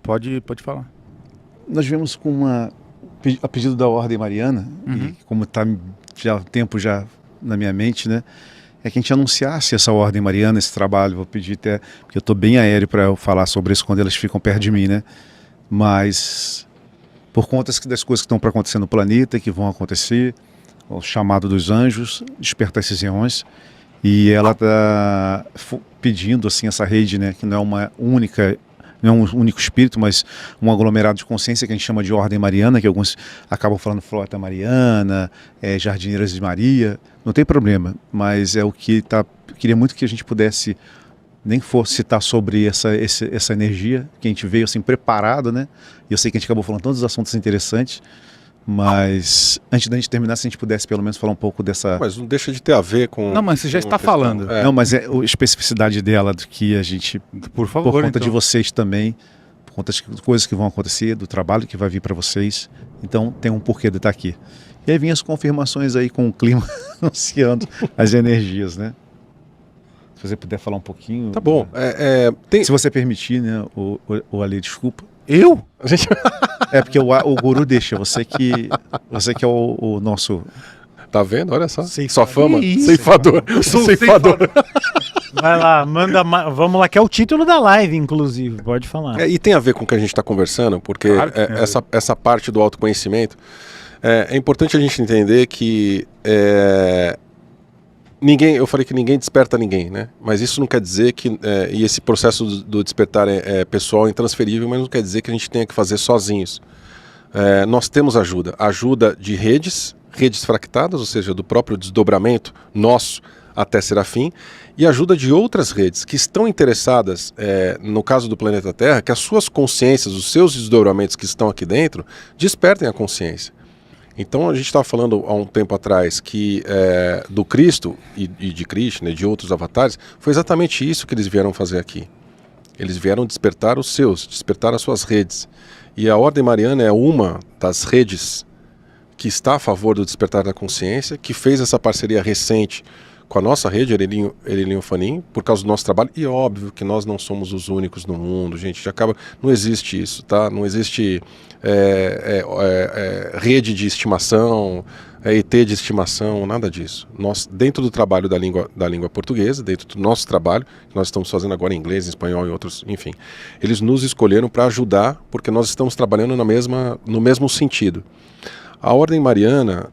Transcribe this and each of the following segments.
pode falar. Nós viemos a pedido da Ordem Mariana, e como está já o tempo já na minha mente, né? É que a gente anunciasse essa Ordem Mariana, esse trabalho. Vou pedir até, porque eu estou bem aéreo para eu falar sobre isso quando elas ficam perto de mim, né? Mas por conta das coisas que estão para acontecer no planeta, que vão acontecer, o chamado dos anjos, despertar esses eões, e ela está pedindo assim essa rede, né? Que não é uma única, não é um único espírito, mas um aglomerado de consciência que a gente chama de Ordem Mariana, que alguns acabam falando Frota Mariana, Jardineiras de Maria, não tem problema, mas é o que queria muito que a gente pudesse, nem fosse citar sobre essa energia, que a gente veio assim preparado, né? E eu sei que a gente acabou falando tantos assuntos interessantes, mas antes da gente terminar, se a gente pudesse pelo menos falar um pouco dessa... Mas não deixa de ter a ver com... Não, mas você já está falando. Não, mas é a especificidade dela, do que a gente... Por favor, por conta então. De vocês também, por conta das coisas que vão acontecer, do trabalho que vai vir para vocês. Então tem um porquê de estar aqui. E aí vinham as confirmações aí com o clima anunciando as energias, né? Se você puder falar um pouquinho... Tá bom. Se você permitir, né, o Ale, desculpa. Eu? É porque o guru deixa, você que é o nosso... Tá vendo? Olha só. Sua fama. Isso. Ceifador. Eu sou Ceifador. Vai lá, vamos lá, que é o título da live, inclusive, pode falar. E tem a ver com o que a gente está conversando, porque Claro que tem a ver. essa parte do autoconhecimento, é importante a gente entender que eu falei que ninguém desperta ninguém, né? Mas isso não quer dizer que, e esse processo do despertar é pessoal, intransferível, mas não quer dizer que a gente tenha que fazer sozinhos. Nós temos ajuda de redes fractadas, ou seja, do próprio desdobramento nosso até Serafim, e ajuda de outras redes que estão interessadas, no caso do planeta Terra, que as suas consciências, os seus desdobramentos que estão aqui dentro, despertem a consciência. Então a gente estava falando há um tempo atrás que do Cristo e de Krishna e de outros avatares, foi exatamente isso que eles vieram fazer aqui. Eles vieram despertar os seus, despertar as suas redes. E a Ordem Mariana é uma das redes que está a favor do despertar da consciência, que fez essa parceria recente com a nossa rede, Erelinho Fanim, por causa do nosso trabalho. E é óbvio que nós não somos os únicos no mundo, gente. Não existe isso, tá? Não existe rede de estimação, ET de estimação, nada disso. Nós, dentro do trabalho da língua portuguesa, dentro do nosso trabalho, que nós estamos fazendo agora em inglês, em espanhol e outros, enfim, eles nos escolheram para ajudar, porque nós estamos trabalhando no mesmo sentido. A Ordem Mariana,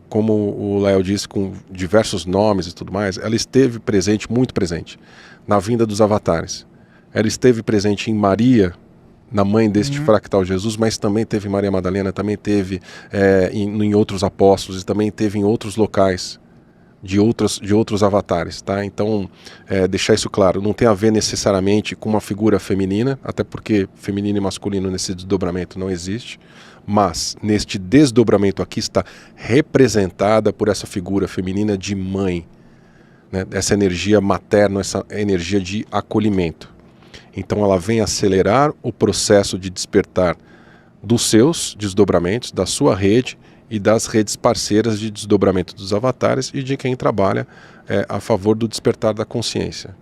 como o Léo disse, com diversos nomes e tudo mais, ela esteve presente, muito presente, na vinda dos avatares. Ela esteve presente em Maria, na mãe deste fractal Jesus, mas também teve em Maria Madalena, também teve em outros apóstolos, e também teve em outros locais de outros avatares, tá? Então, deixar isso claro, não tem a ver necessariamente com uma figura feminina, até porque feminino e masculino nesse desdobramento não existe, mas neste desdobramento aqui está representada por essa figura feminina de mãe, né? Essa energia materna, essa energia de acolhimento. Então ela vem acelerar o processo de despertar dos seus desdobramentos, da sua rede e das redes parceiras de desdobramento dos avatares e de quem trabalha a favor do despertar da consciência.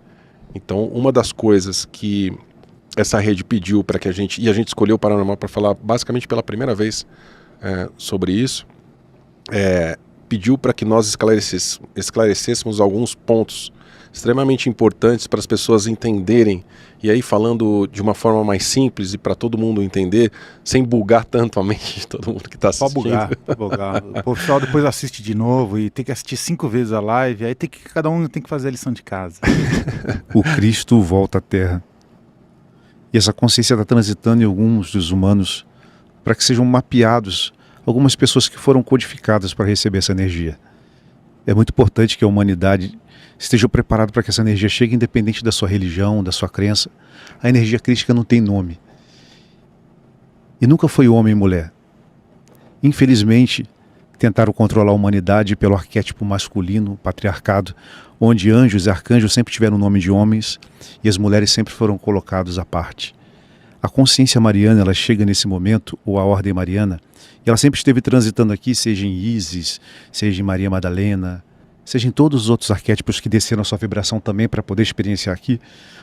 Então uma das coisas que essa rede pediu para que a gente escolheu o Paranormal para falar basicamente pela primeira vez sobre isso, pediu para que nós esclarecêssemos alguns pontos extremamente importantes para as pessoas entenderem, e aí falando de uma forma mais simples e para todo mundo entender, sem bugar tanto a mente de todo mundo que está assistindo. Só bugar. O pessoal depois assiste de novo e tem que assistir 5 vezes a live, aí cada um tem que fazer a lição de casa. O Cristo volta à Terra. E essa consciência está transitando em alguns dos humanos para que sejam mapeados algumas pessoas que foram codificadas para receber essa energia. É muito importante que a humanidade esteja preparada para que essa energia chegue independente da sua religião, da sua crença. A energia crística não tem nome. E nunca foi homem e mulher. Infelizmente, tentaram controlar a humanidade pelo arquétipo masculino, patriarcado, onde anjos e arcanjos sempre tiveram o nome de homens e as mulheres sempre foram colocadas à parte. A consciência mariana, ela chega nesse momento, ou a Ordem Mariana, e ela sempre esteve transitando aqui, seja em Ísis, seja em Maria Madalena, seja em todos os outros arquétipos que desceram a sua vibração também para poder experienciar aqui,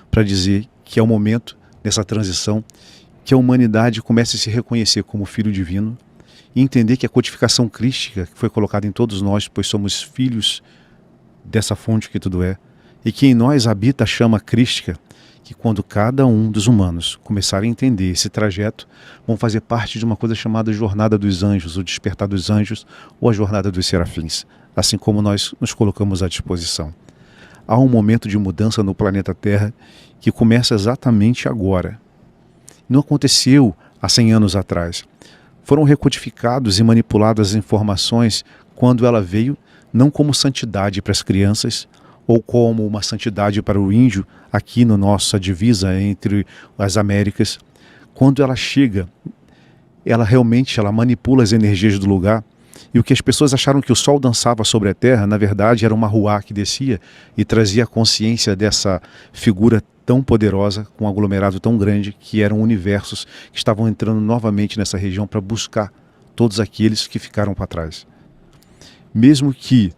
para dizer que é o momento dessa transição, que a humanidade comece a se reconhecer como filho divino e entender que a codificação crística que foi colocada em todos nós, pois somos filhos dessa fonte que tudo é, e que em nós habita a chama crística, que quando cada um dos humanos começar a entender esse trajeto, vão fazer parte de uma coisa chamada Jornada dos Anjos, o Despertar dos Anjos, ou a Jornada dos Serafins, assim como nós nos colocamos à disposição. Há um momento de mudança no planeta Terra que começa exatamente agora. Não aconteceu há 100 anos atrás. Foram recodificados e manipuladas as informações quando ela veio, não como santidade para as crianças, ou como uma santidade para o índio, aqui na nossa divisa entre as Américas. Quando ela chega, ela manipula as energias do lugar, e o que as pessoas acharam que o sol dançava sobre a terra, na verdade era uma ruá que descia e trazia a consciência dessa figura tão poderosa, com um aglomerado tão grande, que eram universos que estavam entrando novamente nessa região para buscar todos aqueles que ficaram para trás. Mesmo que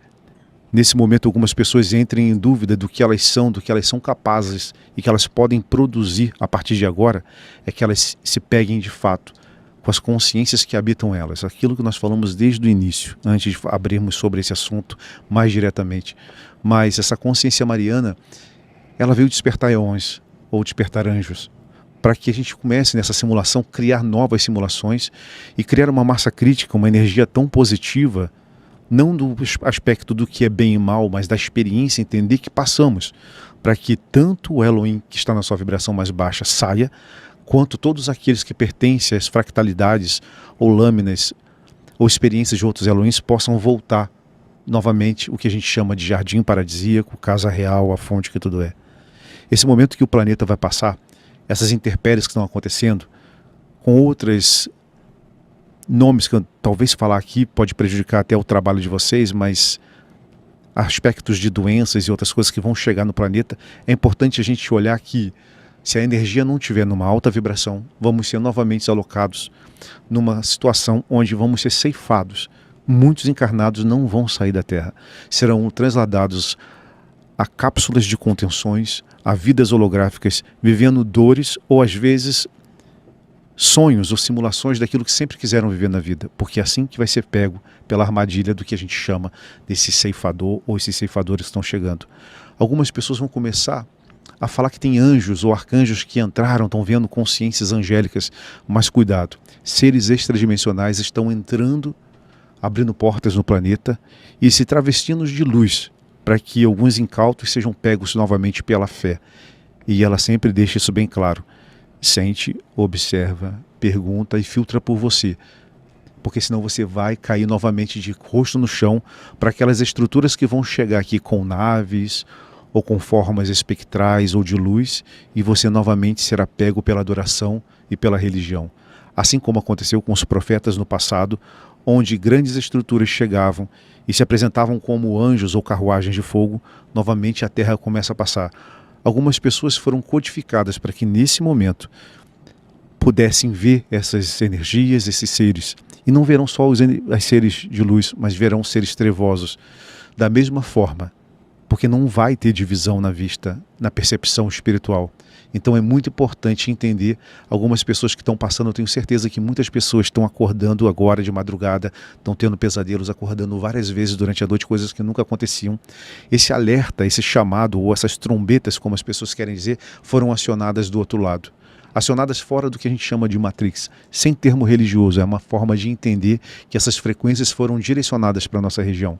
nesse momento algumas pessoas entrem em dúvida do que elas são capazes e que elas podem produzir a partir de agora, é que elas se peguem de fato com as consciências que habitam elas. Aquilo que nós falamos desde o início, antes de abrirmos sobre esse assunto mais diretamente. Mas essa consciência mariana, ela veio despertar eões, ou despertar anjos, para que a gente comece nessa simulação, criar novas simulações e criar uma massa crítica, uma energia tão positiva, não do aspecto do que é bem e mal, mas da experiência, entender que passamos, para que tanto o Elohim que está na sua vibração mais baixa saia, quanto todos aqueles que pertencem às fractalidades ou lâminas ou experiências de outros Elohims possam voltar novamente o que a gente chama de jardim paradisíaco, casa real, a fonte que tudo é. Esse momento que o planeta vai passar, essas intempéries que estão acontecendo, com outros nomes que eu talvez falar aqui pode prejudicar até o trabalho de vocês, mas aspectos de doenças e outras coisas que vão chegar no planeta, é importante a gente olhar que se a energia não estiver numa alta vibração, vamos ser novamente alocados numa situação onde vamos ser ceifados. Muitos encarnados não vão sair da Terra, serão transladados a cápsulas de contenções, a vidas holográficas, vivendo dores ou às vezes sonhos ou simulações daquilo que sempre quiseram viver na vida, porque é assim que vai ser pego pela armadilha do que a gente chama desse ceifador ou esses ceifadores que estão chegando. Algumas pessoas vão começar a falar que tem anjos ou arcanjos que entraram, estão vendo consciências angélicas, mas cuidado, seres extradimensionais estão entrando, abrindo portas no planeta e se travestindo de luz, para que alguns incautos sejam pegos novamente pela fé. E ela sempre deixa isso bem claro. Sente, observa, pergunta e filtra por você. Porque senão você vai cair novamente de rosto no chão para aquelas estruturas que vão chegar aqui com naves ou com formas espectrais ou de luz, e você novamente será pego pela adoração e pela religião. Assim como aconteceu com os profetas no passado, onde grandes estruturas chegavam e se apresentavam como anjos ou carruagens de fogo, novamente a terra começa a passar. Algumas pessoas foram codificadas para que nesse momento pudessem ver essas energias, esses seres. E não verão só os seres de luz, mas verão seres trevosos. Da mesma forma, porque não vai ter divisão na vista, na percepção espiritual. Então é muito importante entender algumas pessoas que estão passando. Eu tenho certeza que muitas pessoas estão acordando agora de madrugada, estão tendo pesadelos, acordando várias vezes durante a noite, coisas que nunca aconteciam. Esse alerta, esse chamado, ou essas trombetas, como as pessoas querem dizer, foram acionadas do outro lado. Acionadas fora do que a gente chama de matrix, sem termo religioso. É uma forma de entender que essas frequências foram direcionadas para a nossa região.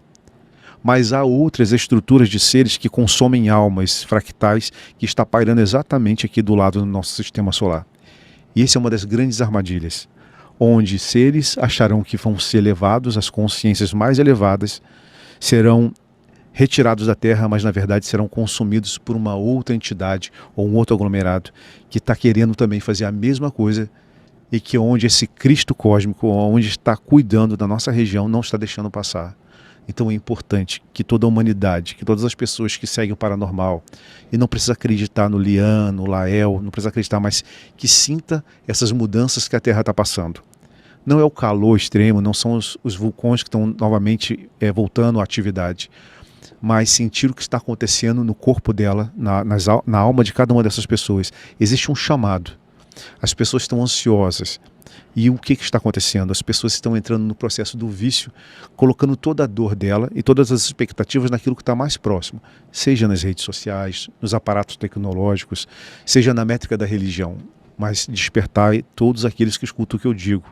Mas há outras estruturas de seres que consomem almas fractais que está pairando exatamente aqui do lado do nosso sistema solar. E essa é uma das grandes armadilhas, onde seres acharão que vão ser elevados, as consciências mais elevadas serão retirados da Terra, mas na verdade serão consumidos por uma outra entidade ou um outro aglomerado que está querendo também fazer a mesma coisa, e que onde esse Cristo cósmico, onde está cuidando da nossa região, não está deixando passar. Então é importante que toda a humanidade, que todas as pessoas que seguem o paranormal, e não precisa acreditar no Lian, no Lael, não precisa acreditar, mas que sinta essas mudanças que a Terra está passando. Não é o calor extremo, não são os vulcões que estão novamente voltando à atividade, mas sentir o que está acontecendo no corpo dela, na alma de cada uma dessas pessoas. Existe um chamado. As pessoas estão ansiosas. E o que está acontecendo? As pessoas estão entrando no processo do vício, colocando toda a dor dela e todas as expectativas naquilo que está mais próximo, seja nas redes sociais, nos aparatos tecnológicos, seja na métrica da religião. Mas despertai todos aqueles que escutam o que eu digo.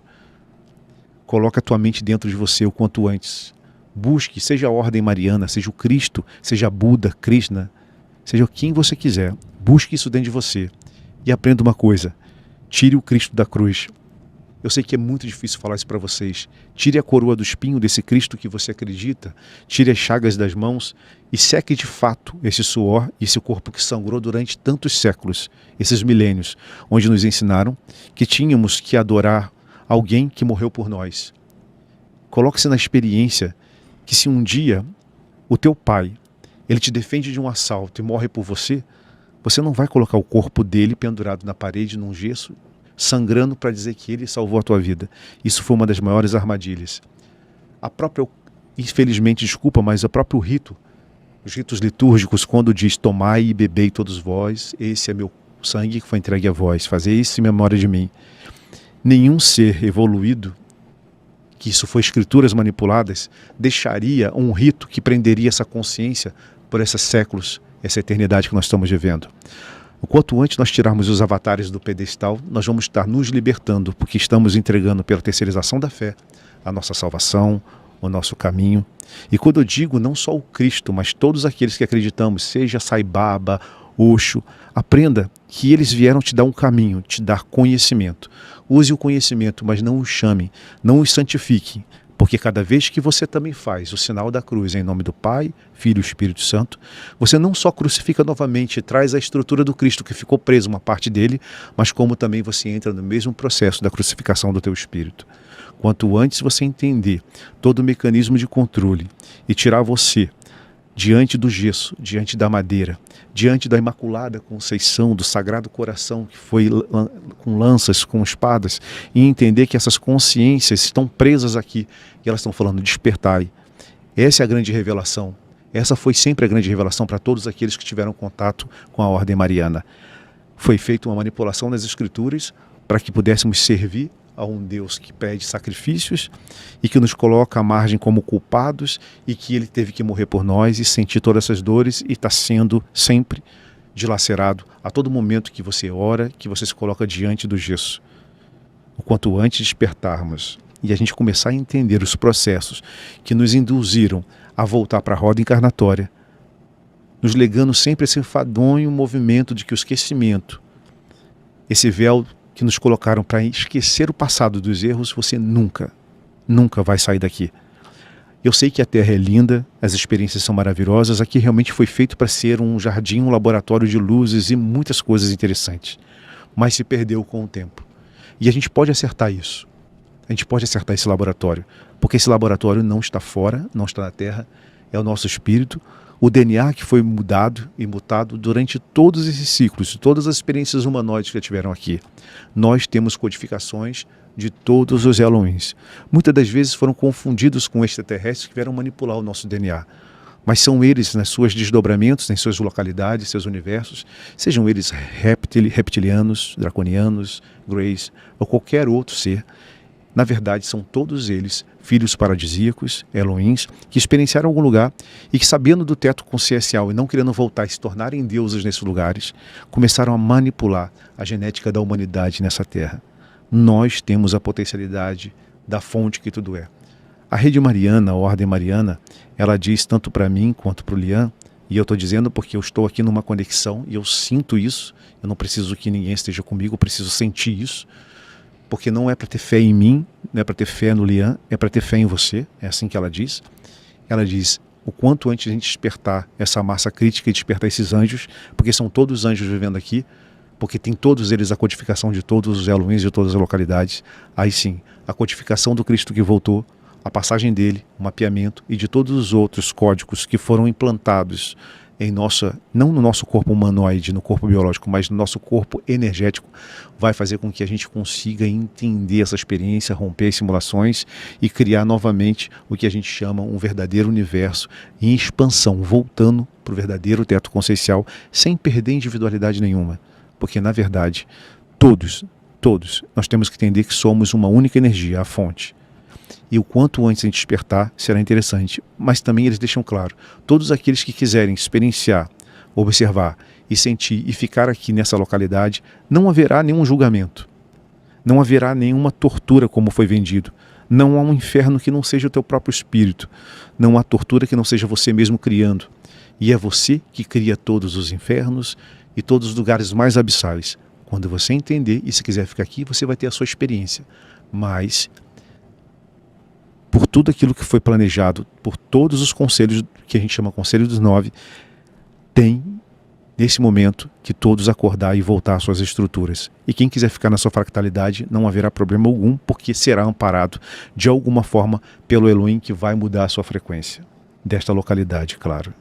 Coloca a tua mente dentro de você o quanto antes. Busque, seja a ordem mariana, seja o Cristo, seja Buda, Krishna, seja quem você quiser. Busque isso dentro de você e aprenda uma coisa. Tire o Cristo da cruz. Eu sei que é muito difícil falar isso para vocês. Tire a coroa do espinho desse Cristo que você acredita, tire as chagas das mãos e seque de fato esse suor e esse corpo que sangrou durante tantos séculos, esses milênios, onde nos ensinaram que tínhamos que adorar alguém que morreu por nós. Coloque-se na experiência que se um dia o teu pai, ele te defende de um assalto e morre por você, você não vai colocar o corpo dele pendurado na parede, num gesso, sangrando para dizer que ele salvou a tua vida. Isso foi uma das maiores armadilhas. A própria, infelizmente, desculpa, mas o próprio rito, os ritos litúrgicos, quando diz tomai e bebei todos vós, esse é meu sangue que foi entregue a vós, fazei isso em memória de mim. Nenhum ser evoluído, que isso foi escrituras manipuladas, deixaria um rito que prenderia essa consciência por esses séculos, essa eternidade que nós estamos vivendo. O quanto antes nós tirarmos os avatares do pedestal, nós vamos estar nos libertando, porque estamos entregando pela terceirização da fé a nossa salvação, o nosso caminho. E quando eu digo não só o Cristo, mas todos aqueles que acreditamos, seja Sai Baba, Osho, aprenda que eles vieram te dar um caminho, te dar conhecimento. Use o conhecimento, mas não o chame, não o santifique, porque cada vez que você também faz o sinal da cruz em nome do Pai, Filho e Espírito Santo, você não só crucifica novamente e traz a estrutura do Cristo que ficou preso uma parte dele, mas como também você entra no mesmo processo da crucificação do teu espírito. Quanto antes você entender todo o mecanismo de controle e tirar você diante do gesso, diante da madeira, diante da Imaculada Conceição, do Sagrado Coração, que foi com lanças, com espadas, e entender que essas consciências estão presas aqui, e elas estão falando, despertai. Essa é a grande revelação. Essa foi sempre a grande revelação para todos aqueles que tiveram contato com a Ordem Mariana. Foi feita uma manipulação nas Escrituras para que pudéssemos servir a um Deus que pede sacrifícios e que nos coloca à margem como culpados e que ele teve que morrer por nós e sentir todas essas dores e está sendo sempre dilacerado a todo momento que você ora, que você se coloca diante do gesso. O quanto antes despertarmos e a gente começar a entender os processos que nos induziram a voltar para a roda encarnatória, nos legando sempre esse enfadonho movimento de que o esquecimento, esse véu que nos colocaram para esquecer o passado dos erros, você nunca vai sair daqui. Eu sei que a Terra é linda, as experiências são maravilhosas, aqui realmente foi feito para ser um jardim, um laboratório de luzes e muitas coisas interessantes, mas se perdeu com o tempo. E a gente pode acertar isso, a gente pode acertar esse laboratório, porque esse laboratório não está fora, não está na Terra, é o nosso espírito, o DNA que foi mudado e mutado durante todos esses ciclos, todas as experiências humanoides que tiveram aqui. Nós temos codificações de todos os Elohims. Muitas das vezes foram confundidos com extraterrestres que vieram manipular o nosso DNA. Mas são eles, nas suas desdobramentos, nas suas localidades, seus universos, sejam eles reptilianos, draconianos, greys ou qualquer outro ser. Na verdade, são todos eles filhos paradisíacos, Elohims, que experienciaram algum lugar e que, sabendo do teto consciencial e não querendo voltar e se tornarem deuses nesses lugares, começaram a manipular a genética da humanidade nessa terra. Nós temos a potencialidade da fonte que tudo é. A Rede Mariana, a Ordem Mariana, ela diz tanto para mim quanto para o Lian, e eu estou dizendo porque eu estou aqui numa conexão e eu sinto isso, eu não preciso que ninguém esteja comigo, eu preciso sentir isso, porque não é para ter fé em mim, não é para ter fé no Lian, é para ter fé em você, é assim que ela diz. Ela diz, o quanto antes a gente despertar essa massa crítica e despertar esses anjos, porque são todos anjos vivendo aqui, porque tem todos eles a codificação de todos os Elohims de todas as localidades, aí sim, a codificação do Cristo que voltou, a passagem dele, o mapeamento e de todos os outros códigos que foram implantados em nossa, não no nosso corpo humanoide, no corpo biológico, mas no nosso corpo energético, vai fazer com que a gente consiga entender essa experiência, romper as simulações e criar novamente o que a gente chama um verdadeiro universo em expansão, voltando para o verdadeiro teto consciencial, sem perder individualidade nenhuma. Porque, na verdade, Todos, nós temos que entender que somos uma única energia, a fonte. E o quanto antes a gente despertar será interessante. Mas também eles deixam claro, todos aqueles que quiserem experienciar, observar e sentir e ficar aqui nessa localidade, não haverá nenhum julgamento. Não haverá nenhuma tortura como foi vendido. Não há um inferno que não seja o teu próprio espírito. Não há tortura que não seja você mesmo criando. E é você que cria todos os infernos e todos os lugares mais abissais. Quando você entender e se quiser ficar aqui, você vai ter a sua experiência. Mas, por tudo aquilo que foi planejado, por todos os conselhos que a gente chama Conselho dos 9, tem, nesse momento, que todos acordar e voltar às suas estruturas. E quem quiser ficar na sua fractalidade, não haverá problema algum, porque será amparado de alguma forma pelo Elohim que vai mudar a sua frequência. Desta localidade, claro.